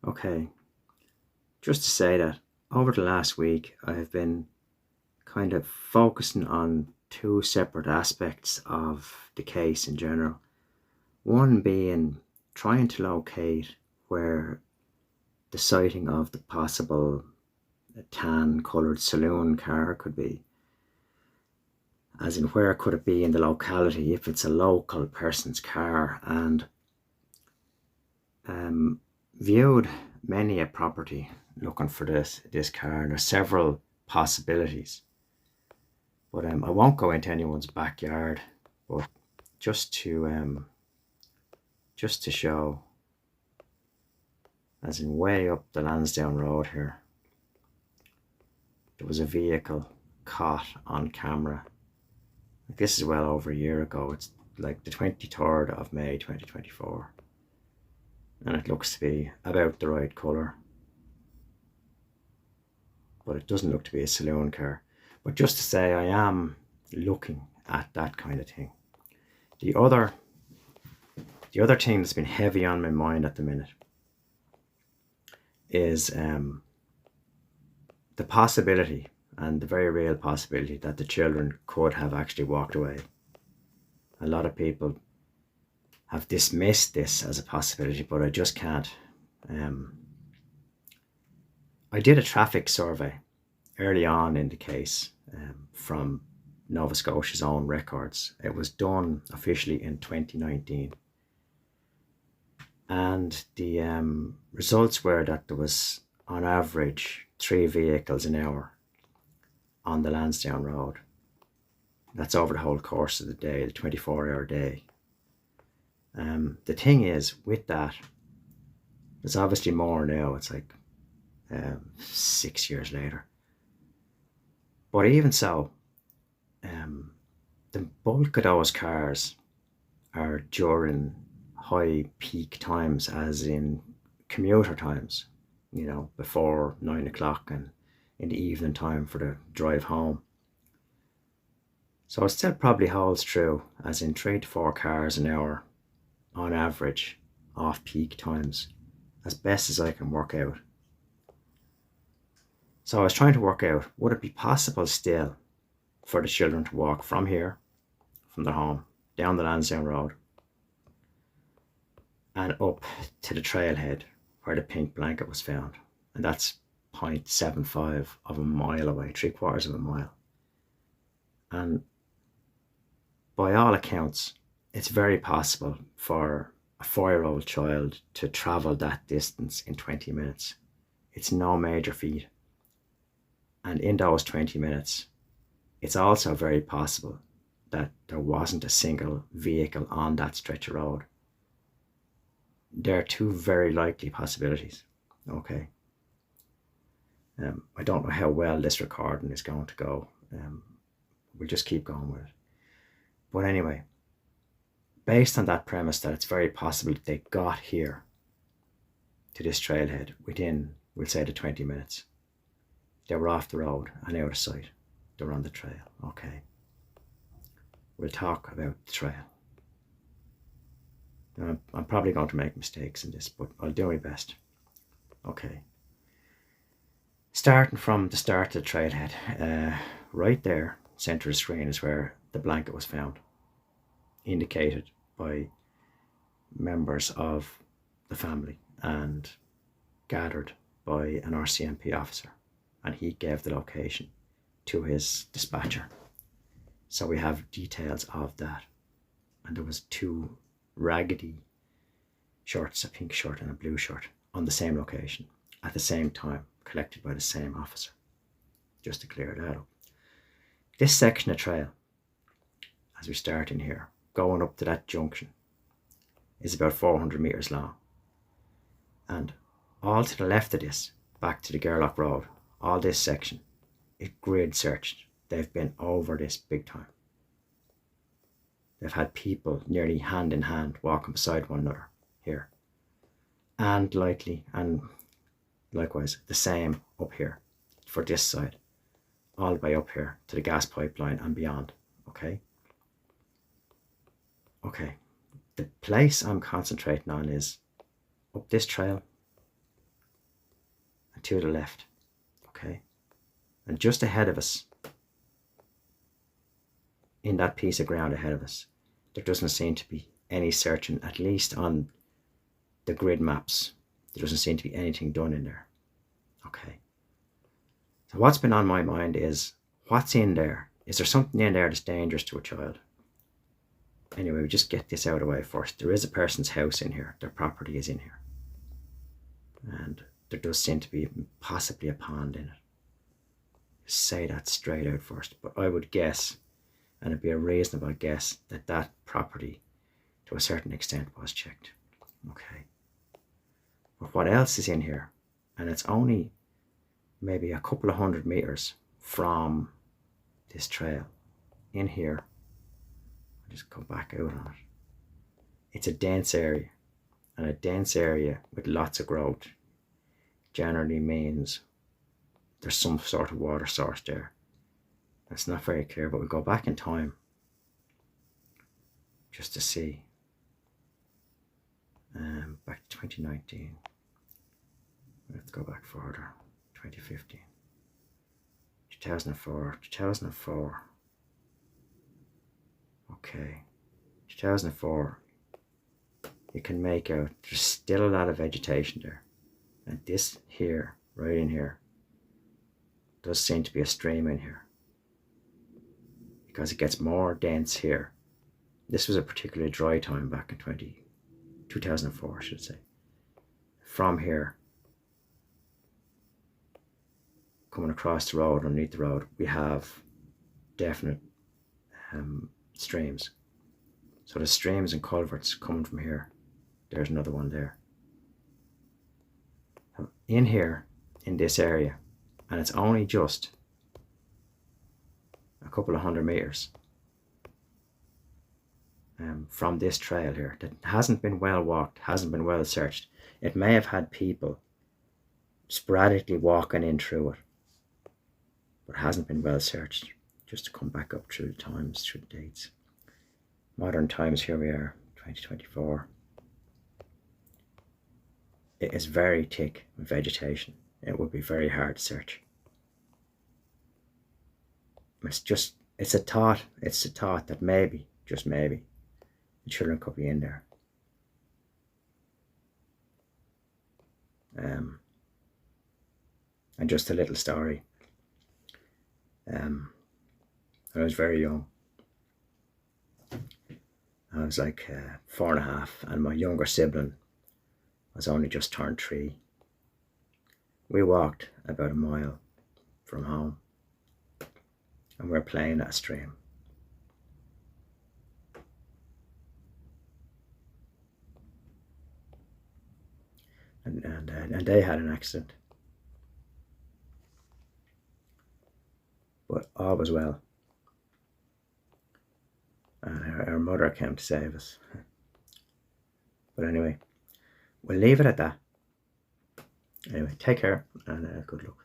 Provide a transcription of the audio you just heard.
Okay, just to say that over the last week, I have been kind of focusing on two separate aspects of the case in general. One being trying to locate where the sighting of the possible tan coloured saloon car could be. As in, where could it be in the locality if it's a local person's car, and viewed many a property looking for this car, and there's several possibilities. But I won't go into anyone's backyard, but just to show, as in way up the Lansdowne Road here, there was a vehicle caught on camera. This is well over a year ago. It's like the 23rd of May 2024, and it looks to be about the right colour, but it doesn't look to be a saloon car. But just to say, I am looking at that kind of thing. The other thing that's been heavy on my mind at the minute is the possibility, and the very real possibility, that the children could have actually walked away. A lot of people have dismissed this as a possibility, but I just can't. I did a traffic survey early on in the case from Nova Scotia's own records. It was done officially in 2019. And the results were that there was, on average, 3 vehicles an hour on the Lansdowne Road. That's over the whole course of the day, the 24-hour day. The thing is, with that, there's obviously more now. It's like 6 years later. But even so, the bulk of those cars are during high peak times, as in commuter times, before 9 o'clock and in the evening time for the drive home. So it still probably holds true, as in 3 to 4 cars an hour on average off peak times, as best as I can work out. So I was trying to work out, would it be possible still for the children to walk from here, from their home, down the Lansdowne Road and up to the trailhead where the pink blanket was found? And that's 0.75 of a mile away, 3/4 of a mile. And by all accounts, it's very possible for a 4-year-old child to travel that distance in 20 minutes. It's no major feat. And in those 20 minutes, it's also very possible that there wasn't a single vehicle on that stretch of road. There are 2 very likely possibilities. Okay. I don't know how well this recording is going to go. We'll just keep going with it. But anyway, based on that premise that it's very possible that they got here to this trailhead within, we'll say, the 20 minutes. They were off the road and out of sight. They were on the trail. Okay. We'll talk about the trail. Now, I'm probably going to make mistakes in this, but I'll do my best. Okay. Starting from the start of the trailhead, right there, centre of the screen, is where the blanket was found, indicated by members of the family and gathered by an RCMP officer, and he gave the location to his dispatcher. So we have details of that. And there was 2 raggedy shirts, a pink shirt and a blue shirt, on the same location at the same time, collected by the same officer, just to clear that up. This section of trail, as we start in here, going up to that junction, is about 400 metres long. And all to the left of this, back to the Gerlach Road, all this section, is grid searched. They've been over this big time. They've had people nearly hand in hand walking beside one another here. And likewise, the same up here for this side, all the way up here to the gas pipeline and beyond. Okay. The place I'm concentrating on is up this trail to the left, okay? And just ahead of us, in that piece of ground ahead of us, there doesn't seem to be any searching, at least on the grid maps. There doesn't seem to be anything done in there, okay? So what's been on my mind is, what's in there? Is there something in there that's dangerous to a child? Anyway, we just get this out of the way first. There is a person's house in here. Their property is in here. And there does seem to be possibly a pond in it. Say that straight out first. But I would guess, and it'd be a reasonable guess, that that property, to a certain extent, was checked. Okay. But what else is in here? And it's only maybe a couple of 100 meters from this trail. In here, I'll just come back out on it. It's a dense area, and a dense area with lots of growth generally means there's some sort of water source there. It's not very clear, but we'll go back in time just to see. Back to 2019. We have to go back further. 2015. 2004. Okay. 2004. You can make out there's still a lot of vegetation there. And this here, right in here, does seem to be a stream in here, because it gets more dense here. This was a particularly dry time back in 2004, I should say. From here, coming across the road, underneath the road, we have definite streams. So the streams and culverts coming from here. There's another one there. In here, in this area, and it's only just a couple of 100 meters from this trail here that hasn't been well walked, hasn't been well searched. It may have had people sporadically walking in through it, but hasn't been well searched. Just to come back up through the times, through the dates. Modern times, here we are, 2024. It is very thick with vegetation. It would be very hard to search. It's a thought that maybe, just maybe, the children could be in there. And just a little story. When I was very young, I was like 4.5, and my younger sibling was only just turned 3. We walked about a mile from home, and we were playing at a stream. And they had an accident, but all was well. And our mother came to save us. But anyway, we'll leave it at that. Anyway, take care, and good luck.